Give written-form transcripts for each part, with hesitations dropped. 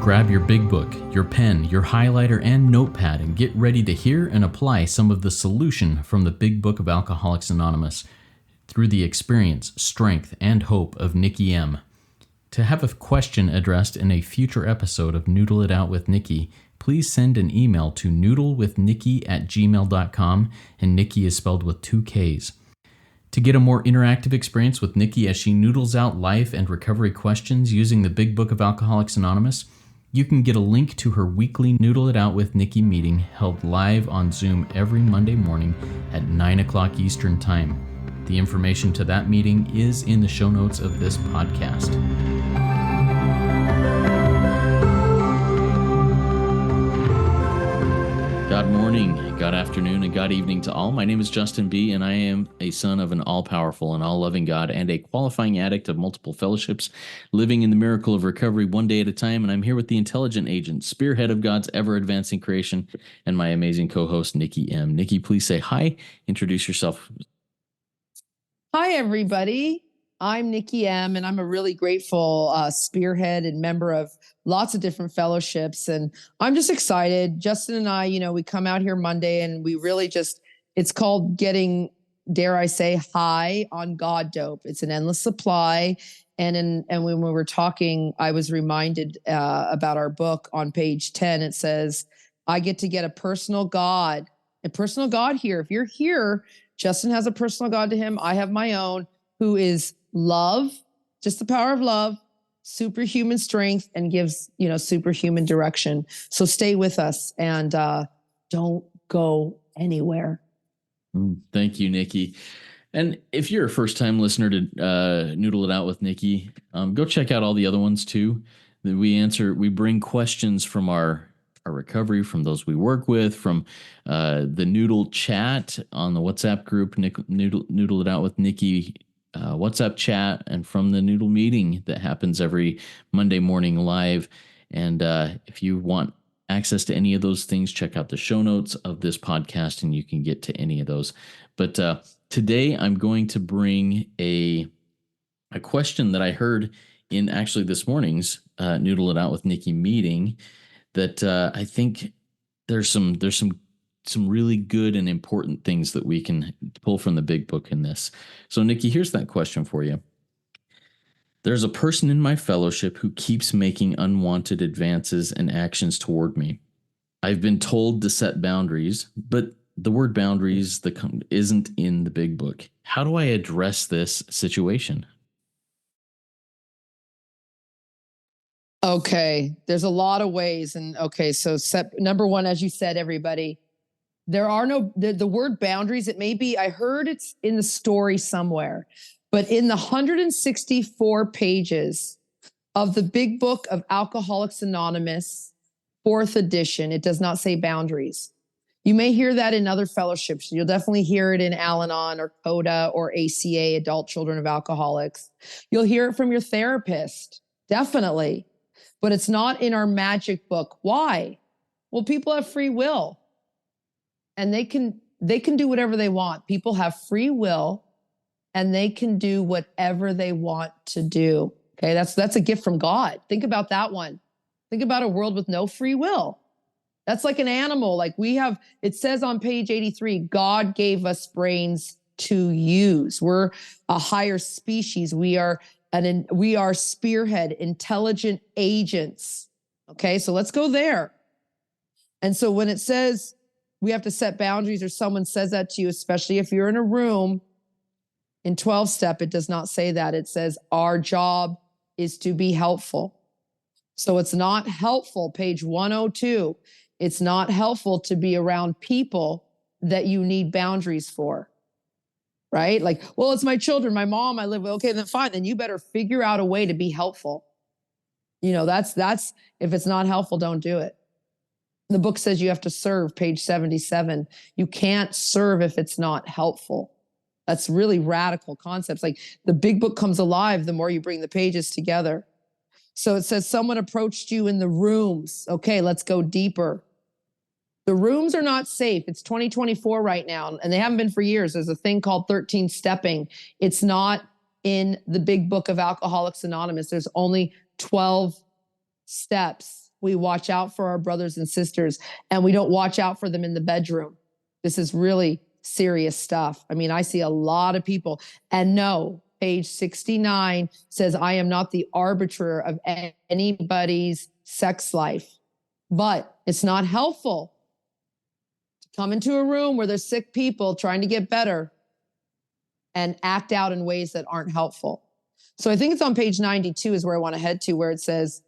Grab your big book, your pen, your highlighter, and notepad and get ready to hear and apply some of the solution from the Big Book of Alcoholics Anonymous through the experience, strength, and hope of Nikki M. To have a question addressed in a future episode of Noodle It Out with Nikki, please send an email to noodlewithnikki@gmail.com, and Nikki is spelled with 2 Ks. To get a more interactive experience with Nikki as she noodles out life and recovery questions using the Big Book of Alcoholics Anonymous, you can get a link to her weekly Noodle It Out with Nikki meeting held live on Zoom every Monday morning at 9 o'clock Eastern Time. The information to that meeting is in the show notes of this podcast. God morning, God afternoon, and God evening to all. My name is Justin B., and I am a son of an all-powerful and all-loving God and a qualifying addict of multiple fellowships, living in the miracle of recovery one day at a time. And I'm here with the intelligent agent, spearhead of God's ever-advancing creation, and my amazing co-host, Nikki M. Nikki, please say hi. Introduce yourself. Hi, everybody. I'm Nikki M, and I'm a really grateful spearhead and member of lots of different fellowships. And I'm just excited. Justin and I, we come out here Monday and we really it's called getting, dare I say, high on God dope. It's an endless supply. And when we were talking, I was reminded about our book on page 10. It says, I get to get a personal God here. If you're here, Justin has a personal God to him. I have my own, who is love, just the power of love, superhuman strength, and gives, superhuman direction. So stay with us and don't go anywhere. Thank you, Nikki. And if you're a first-time listener to Noodle It Out with Nikki, go check out all the other ones too. That we bring questions from our recovery, from those we work with, from the Noodle chat on the WhatsApp group, Noodle It Out with Nikki WhatsApp chat, and from the Noodle meeting that happens every Monday morning live. And if you want access to any of those things, check out the show notes of this podcast and you can get to any of those. But today I'm going to bring a question that I heard in actually this morning's Noodle It Out with Nikki meeting that I think there's some really good and important things that we can pull from the big book in this. So, Nikki, here's that question for you. There's a person in my fellowship who keeps making unwanted advances and actions toward me. I've been told to set boundaries, but the word boundaries isn't in the big book. How do I address this situation? Okay, there's a lot of ways. And okay, so number one, as you said, everybody, there are the word boundaries. It may be, I heard it's in the story somewhere, but in the 164 pages of the Big Book of Alcoholics Anonymous, 4th edition, it does not say boundaries. You may hear that in other fellowships. You'll definitely hear it in Al-Anon or CODA or ACA, Adult Children of Alcoholics. You'll hear it from your therapist, definitely. But it's not in our magic book. Why? Well, people have free will. And they can do whatever they want. People have free will and they can do whatever they want to do. Okay, that's a gift from God. Think about that one. Think about a world with no free will. That's like an animal. Like it says on page 83, God gave us brains to use. We're a higher species. We are spearhead, intelligent agents. Okay, so let's go there. And so when it says we have to set boundaries, or someone says that to you, especially if you're in a room in 12-step, it does not say that. It says our job is to be helpful. So it's not helpful, page 102. It's not helpful to be around people that you need boundaries for, right? Like, well, it's my children, my mom, I live with. Okay, then fine. Then you better figure out a way to be helpful. That's if it's not helpful, don't do it. The book says you have to serve, page 77. You can't serve if it's not helpful. That's really radical concepts. Like the big book comes alive the more you bring the pages together. So it says someone approached you in the rooms. Okay, let's go deeper. The rooms are not safe. It's 2024 right now, and they haven't been for years. There's a thing called 13th stepping. It's not in the big book of Alcoholics Anonymous. There's only 12 steps. we watch out for our brothers and sisters, and we don't watch out for them in the bedroom. This is really serious stuff. I mean, I see a lot of people. And no, page 69 says, I am not the arbiter of anybody's sex life, but it's not helpful to come into a room where there's sick people trying to get better and act out in ways that aren't helpful. So I think it's on page 92 is where I want to head to, where it says,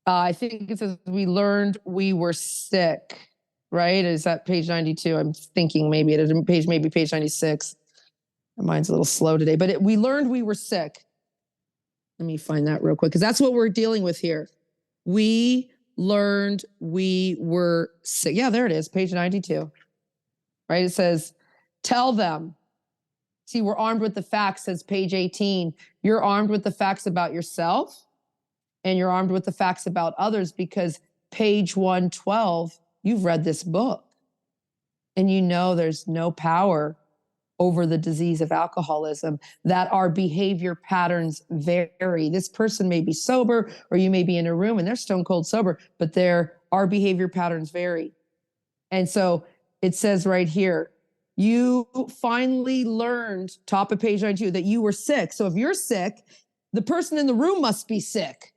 I think it says, we learned we were sick, right? Is that page 92? I'm thinking maybe it is maybe page 96. My mind's a little slow today, but we learned we were sick. Let me find that real quick, because that's what we're dealing with here. We learned we were sick. Yeah, there it is, page 92, right? It says, tell them. See, we're armed with the facts, says page 18. You're armed with the facts about yourself, and you're armed with the facts about others, because page 112, you've read this book, and you know there's no power over the disease of alcoholism, that our behavior patterns vary. This person may be sober, or you may be in a room and they're stone cold sober, but our behavior patterns vary. And so it says right here, you finally learned, top of page 92, that you were sick. So if you're sick, the person in the room must be sick.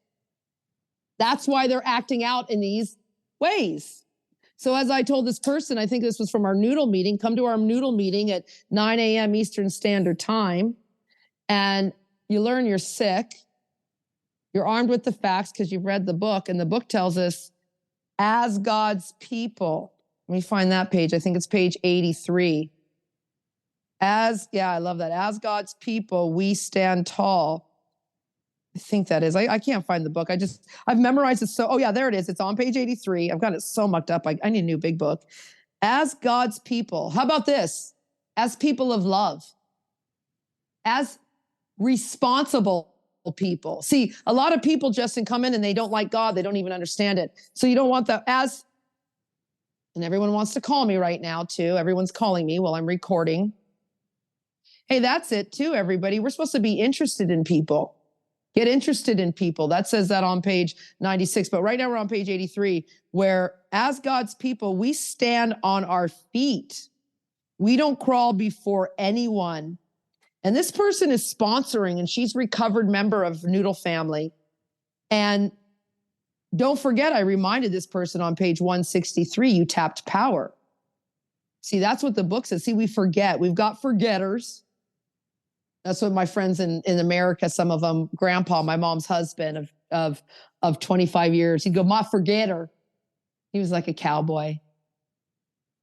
That's why they're acting out in these ways. So as I told this person, I think this was from our Noodle meeting, come to our Noodle meeting at 9 a.m. Eastern Standard Time, and you learn you're sick. You're armed with the facts because you've read the book, and the book tells us, as God's people, let me find that page. I think it's page 83. I love that. As God's people, we stand tall. I think that is. I can't find the book. I've memorized it. There it is. It's on page 83. I've got it so mucked up. I need a new big book. As God's people. How about this? As people of love. As responsible people. See, a lot of people, Justin, come in and they don't like God. They don't even understand it. So you don't want that and everyone wants to call me right now too. Everyone's calling me while I'm recording. Hey, that's it too, everybody. We're supposed to be interested in people. Get interested in people. That says that on page 96. But right now we're on page 83, where as God's people, we stand on our feet. We don't crawl before anyone. And this person is sponsoring, and she's a recovered member of Noodle family. And don't forget, I reminded this person on page 163, you tapped power. See, that's what the book says. See, we forget. We've got forgetters. That's what my friends in America, some of them, Grandpa, my mom's husband of 25 years, he'd go, my forgetter. He was like a cowboy.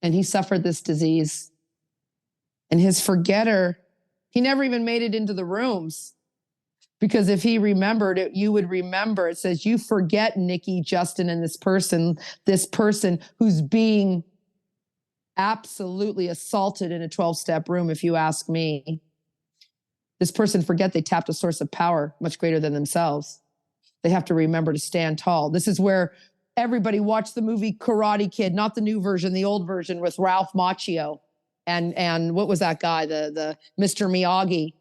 And he suffered this disease. And his forgetter, he never even made it into the rooms. Because if he remembered it, you would remember. It says, you forget Nikki, Justin, and this person who's being absolutely assaulted in a 12-step room, if you ask me. This person forget they tapped a source of power much greater than themselves. They have to remember to stand tall. This is where everybody watched the movie Karate Kid, not the new version, the old version with Ralph Macchio. And what was that guy? The Mr. Miyagi.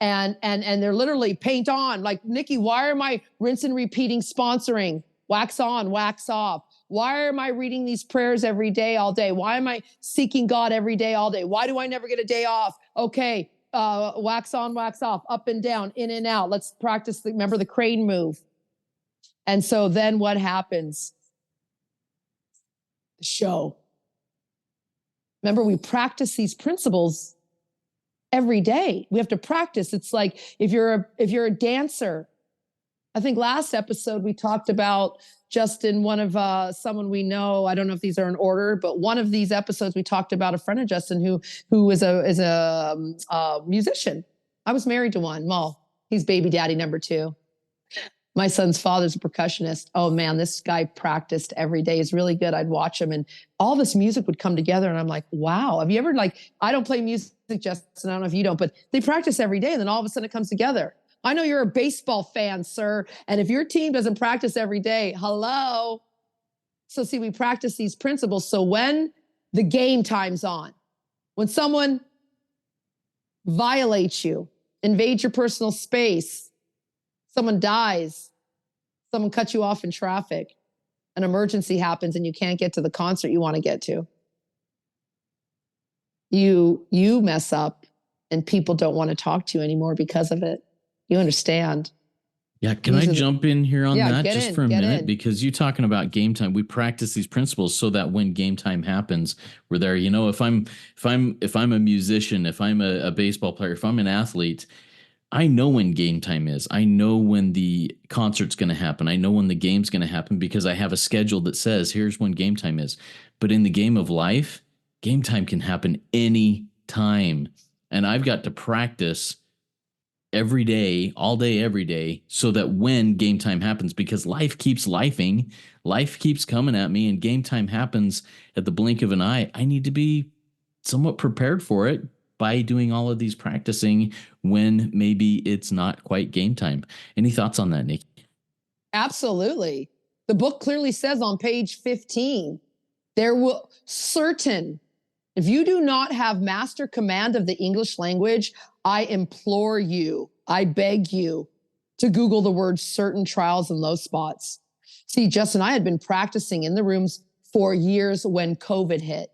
And they're literally paint on. Like, Nikki, why am I rinse and repeating sponsoring? Wax on, wax off. Why am I reading these prayers every day, all day? Why am I seeking God every day, all day? Why do I never get a day off? Okay, wax on, wax off, up and down, in and out. Let's practice, remember the crane move. And so then what happens? The show. Remember, we practice these principles every day. We have to practice. It's like if you're a dancer. I think last episode we talked about Justin, one of someone we know. I don't know if these are in order, but one of these episodes we talked about a friend of Justin who is a musician. I was married to one. Well, he's baby daddy number 2. My son's father's a percussionist. Oh man, this guy practiced every day. He's really good. I'd watch him, and all this music would come together, and I'm like, wow. Have you ever, I don't play music, Justin. I don't know if you don't, but they practice every day, and then all of a sudden it comes together. I know you're a baseball fan, sir. And if your team doesn't practice every day, hello. So see, we practice these principles. So when the game time's on, when someone violates you, invades your personal space, someone dies, someone cuts you off in traffic, an emergency happens and you can't get to the concert you want to get to. You mess up and people don't want to talk to you anymore because of it. You understand? Yeah, can I jump in here on that just for a minute? Because you're talking about game time. We practice these principles so that when game time happens, we're there. You know, if I'm a musician, if I'm a baseball player, if I'm an athlete, I know when game time is. I know when the concert's going to happen. I know when the game's going to happen because I have a schedule that says here's when game time is. But in the game of life, game time can happen any time. And I've got to practice every day, all day, every day, so that when game time happens, because life keeps lifing, life keeps coming at me, and game time happens at the blink of an eye, I need to be somewhat prepared for it by doing all of these practicing when maybe it's not quite game time. Any thoughts on that, Nikki? Absolutely. The book clearly says on page 15, if you do not have master command of the English language, I implore you, I beg you to Google the word certain trials and low spots. See, Justin, I had been practicing in the rooms for years when COVID hit.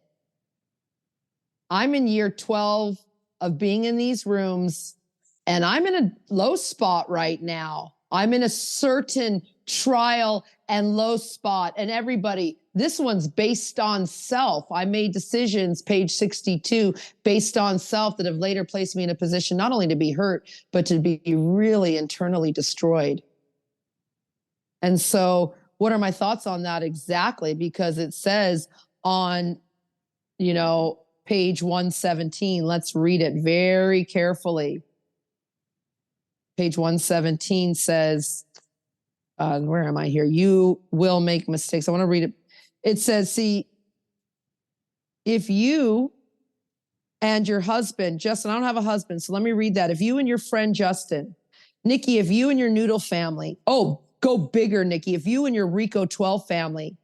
I'm in year 12 of being in these rooms, and I'm in a low spot right now. I'm in a certain trial and low spot. And everybody, this one's based on self. I made decisions, page 62, based on self that have later placed me in a position not only to be hurt, but to be really internally destroyed. And so what are my thoughts on that exactly? Because it says on, page 117, let's read it very carefully. Page 117 says, where am I here? You will make mistakes. I want to read it. It says, see, if you and your husband, Justin, I don't have a husband, so let me read that. If you and your friend, Justin, Nikki, if you and your Noodle family, go bigger, Nikki. If you and your Rico 12 family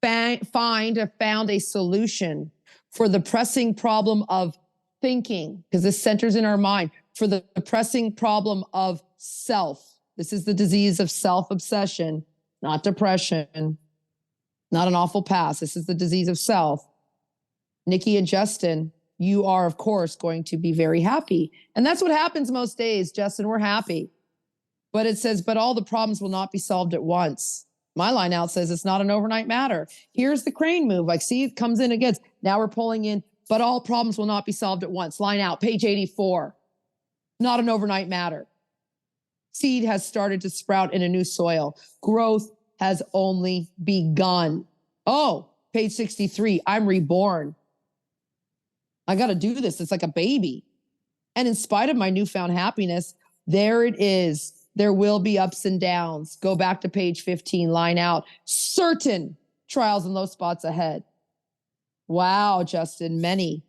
found a solution for the pressing problem of thinking, because this centers in our mind, for the pressing problem of self. This is the disease of self-obsession, not depression, not an awful past. This is the disease of self. Nikki and Justin, you are, of course, going to be very happy. And that's what happens most days, Justin. We're happy. But it says, but all the problems will not be solved at once. My line out says it's not an overnight matter. Here's the crane move. Like, see, it comes in again. Now we're pulling in, but all problems will not be solved at once. Line out, page 84. Not an overnight matter. Seed has started to sprout in a new soil. Growth has only begun. Oh, page 63, I'm reborn. I got to do this. It's like a baby. And in spite of my newfound happiness, there it is. There will be ups and downs. Go back to page 15, line out. Certain trials and low spots ahead. Wow, Justin, many.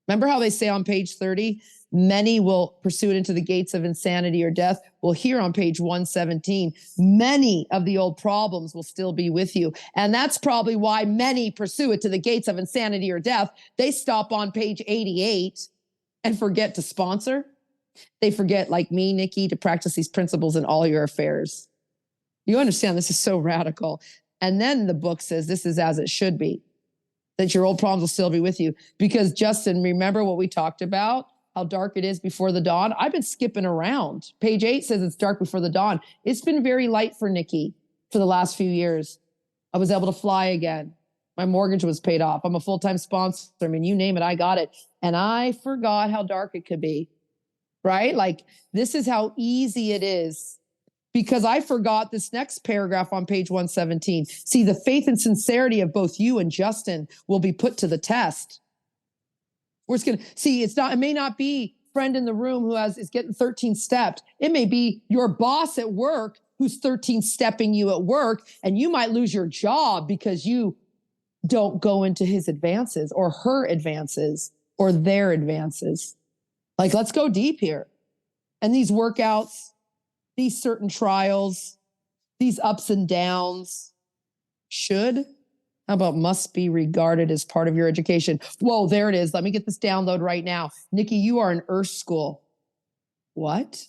Remember how they say on page 30, many will pursue it into the gates of insanity or death? Well, here on page 117, many of the old problems will still be with you. And that's probably why many pursue it to the gates of insanity or death. They stop on page 88 and forget to sponsor. They forget, like me, Nikki, to practice these principles in all your affairs. You understand, this is so radical. And then the book says this is as it should be, that your old problems will still be with you. Because, Justin, remember what we talked about? How dark it is before the dawn? I've been skipping around. Page 8 says it's dark before the dawn. It's been very light for Nikki for the last few years. I was able to fly again. My mortgage was paid off. I'm a full-time sponsor. I mean, you name it, I got it. And I forgot how dark it could be, right? Like, this is how easy it is. Because I forgot this next paragraph on page 117. See, the faith and sincerity of both you and Justin will be put to the test. We're just going to see, it may not be friend in the room who is getting 13 stepped. It may be your boss at work who's 13 stepping you at work, and you might lose your job because you don't go into his advances or her advances or their advances. Like, let's go deep here. And these workouts, these certain trials, these ups and downs how about must be regarded as part of your education? Whoa, there it is. Let me get this download right now. Nikki, you are in Earth School. What?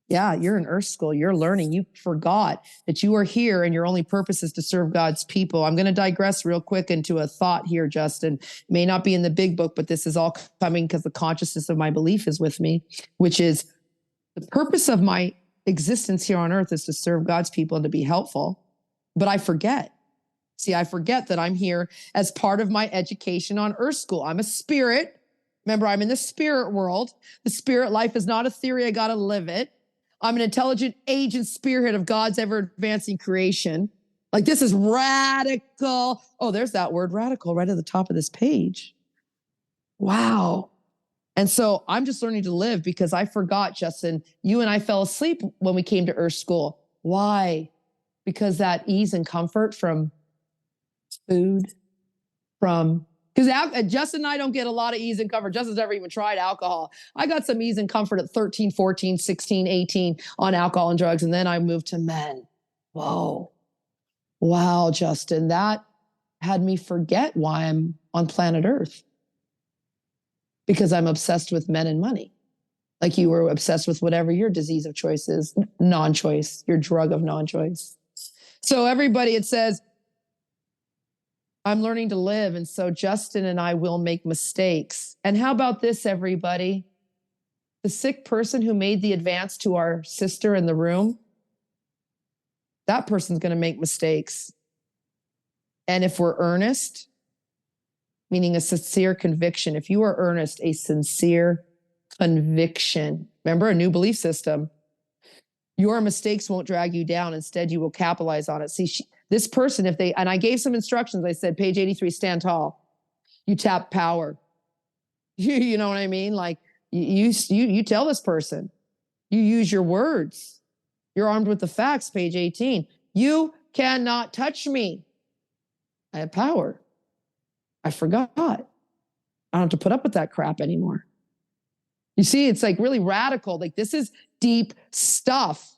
Yeah, you're in Earth School. You're learning. You forgot that you are here and your only purpose is to serve God's people. I'm going to digress real quick into a thought here, Justin. It may not be in the big book, but this is all coming because the consciousness of my belief is with me, which is the purpose of my existence here on earth is to serve God's people and to be helpful. But I forget. See, I forget that I'm here as part of my education on Earth School. I'm a spirit. Remember, I'm in the spirit world. The spirit life is not a theory. I got to live it. I'm an intelligent agent spearhead of God's ever advancing creation. Like, this is radical. Oh, there's that word radical right at the top of this page. Wow. And so I'm just learning to live because I forgot, Justin, you and I fell asleep when we came to Earth School. Why? Because that ease and comfort from food, because Justin and I don't get a lot of ease and comfort. Justin's never even tried alcohol. I got some ease and comfort at 13, 14, 16, 18 on alcohol and drugs. And then I moved to men. Whoa. Wow, Justin, that had me forget why I'm on planet Earth. Because I'm obsessed with men and money. Like you were obsessed with whatever your disease of choice is, non-choice, your drug of non-choice. So everybody, it says, I'm learning to live. And so Justin and I will make mistakes. And how about this, everybody? The sick person who made the advance to our sister in the room, that person's going to make mistakes. And if we're earnest, meaning a sincere conviction, if you are earnest, a sincere conviction, remember, a new belief system, your mistakes won't drag you down. Instead, you will capitalize on it. See, this person, and I gave some instructions. I said, page 83, stand tall. You tap power. You know what I mean? Like you tell this person, you use your words. You're armed with the facts, page 18. You cannot touch me. I have power. I forgot. I don't have to put up with that crap anymore. You see, it's like really radical. Like, this is deep stuff,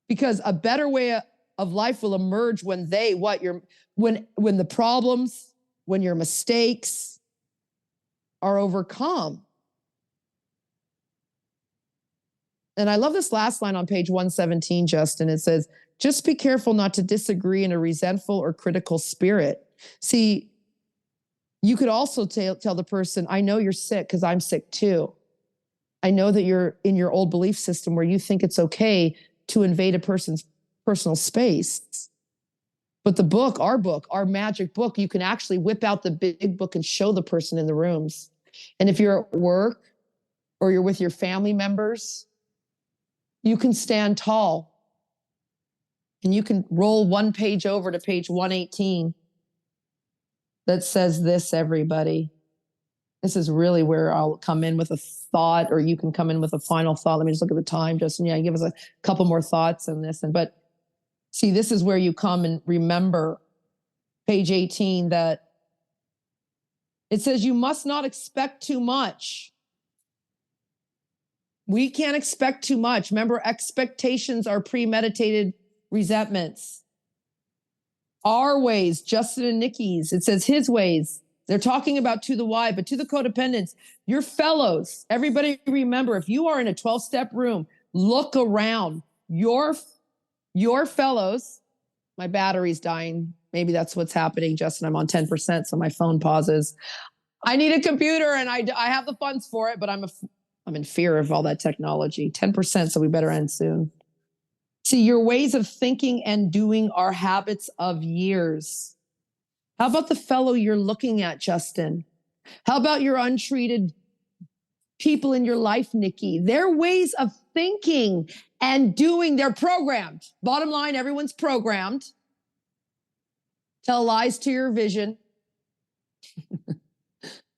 because a better way of life will emerge when when the problems, when your mistakes are overcome. And I love this last line on page 117, Justin. It says, just be careful not to disagree in a resentful or critical spirit. See, you could also tell the person, I know you're sick because I'm sick too. I know that you're in your old belief system where you think it's okay to invade a person's personal space. But the book, our magic book, you can actually whip out the big book and show the person in the rooms. And if you're at work or you're with your family members, you can stand tall and you can roll one page over to page 118 that says this, everybody. This is really where I'll come in with a thought, or you can come in with a final thought. Let me just look at the time, Justin. Yeah, give us a couple more thoughts on this. But see, this is where you come and remember, page 18, that it says you must not expect too much. We can't expect too much. Remember, expectations are premeditated resentments. Our ways, Justin and Nikki's, it says his ways. They're talking about to the why, but to the codependents, your fellows, everybody remember, if you are in a 12-step room, look around. Your fellows, my battery's dying. Maybe that's what's happening, Justin. I'm on 10%, so my phone pauses. I need a computer, and I have the funds for it, but I'm in fear of all that technology. 10%, so we better end soon. See, your ways of thinking and doing are habits of years. How about the fellow you're looking at, Justin? How about your untreated people in your life, Nikki? Their ways of thinking and doing, they're programmed. Bottom line, everyone's programmed. Tell lies to your vision.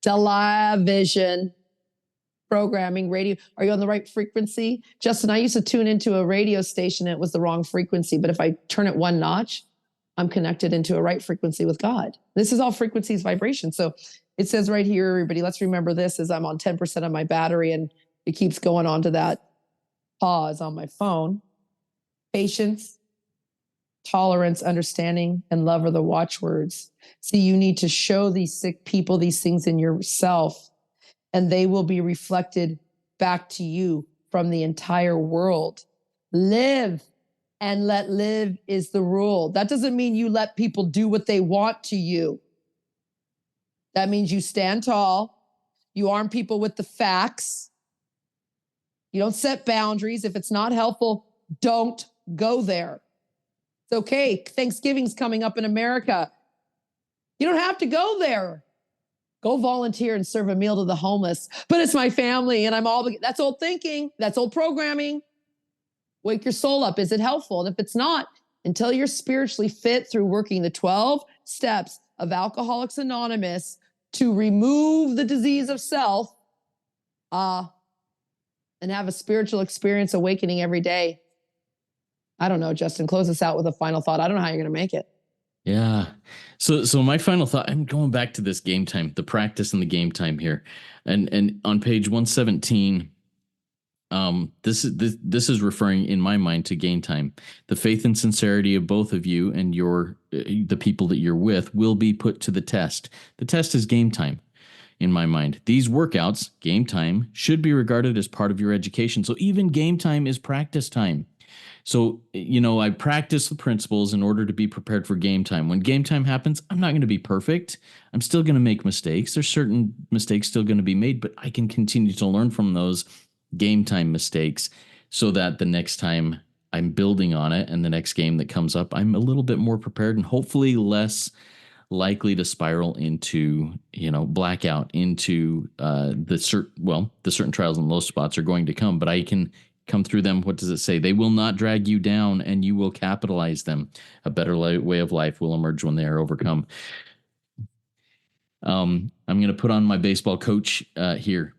Tell lie vision. Programming, radio. Are you on the right frequency? Justin, I used to tune into a radio station. It was the wrong frequency. But if I turn it one notch, I'm connected into a right frequency with God. This is all frequencies, vibration. So it says right here, everybody, let's remember this, as I'm on 10% of my battery and it keeps going on to that pause on my phone. Patience, tolerance, understanding, and love are the watchwords. See, you need to show these sick people these things in yourself, and they will be reflected back to you from the entire world. Live and let live is the rule. That doesn't mean you let people do what they want to you. That means you stand tall. You arm people with the facts. You don't set boundaries. If it's not helpful, don't go there. It's okay. Thanksgiving's coming up in America. You don't have to go there. Go volunteer and serve a meal to the homeless. But it's my family and I'm all, that's old thinking. That's old programming. Wake your soul up. Is it helpful? And if it's not, until you're spiritually fit through working the 12 steps of Alcoholics Anonymous to remove the disease of self, and have a spiritual experience awakening every day. I don't know, Justin, close us out with a final thought. I don't know how you're going to make it. Yeah. So my final thought, I'm going back to this game time, the practice and the game time here. And on page 117, this is referring in my mind to game time. The faith and sincerity of both of you and the people that you're with will be put to the test. The test is game time. In my mind, these workouts, game time, should be regarded as part of your education. So even game time is practice time. So, I practice the principles in order to be prepared for game time. When game time happens, I'm not going to be perfect. I'm still going to make mistakes. There's certain mistakes still going to be made, but I can continue to learn from those game time mistakes so that the next time I'm building on it and the next game that comes up, I'm a little bit more prepared and hopefully less likely to spiral into, blackout into the certain trials and low spots are going to come, but I can come through them. What does it say? They will not drag you down and you will capitalize them. A better way of life will emerge when they are overcome. I'm going to put on my baseball coach here.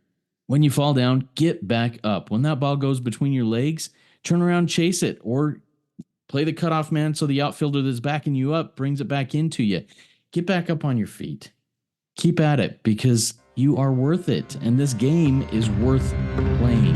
When you fall down, get back up. When that ball goes between your legs, turn around, chase it, or play the cutoff man so the outfielder that's backing you up brings it back into you. Get back up on your feet. Keep at it because you are worth it. And this game is worth playing.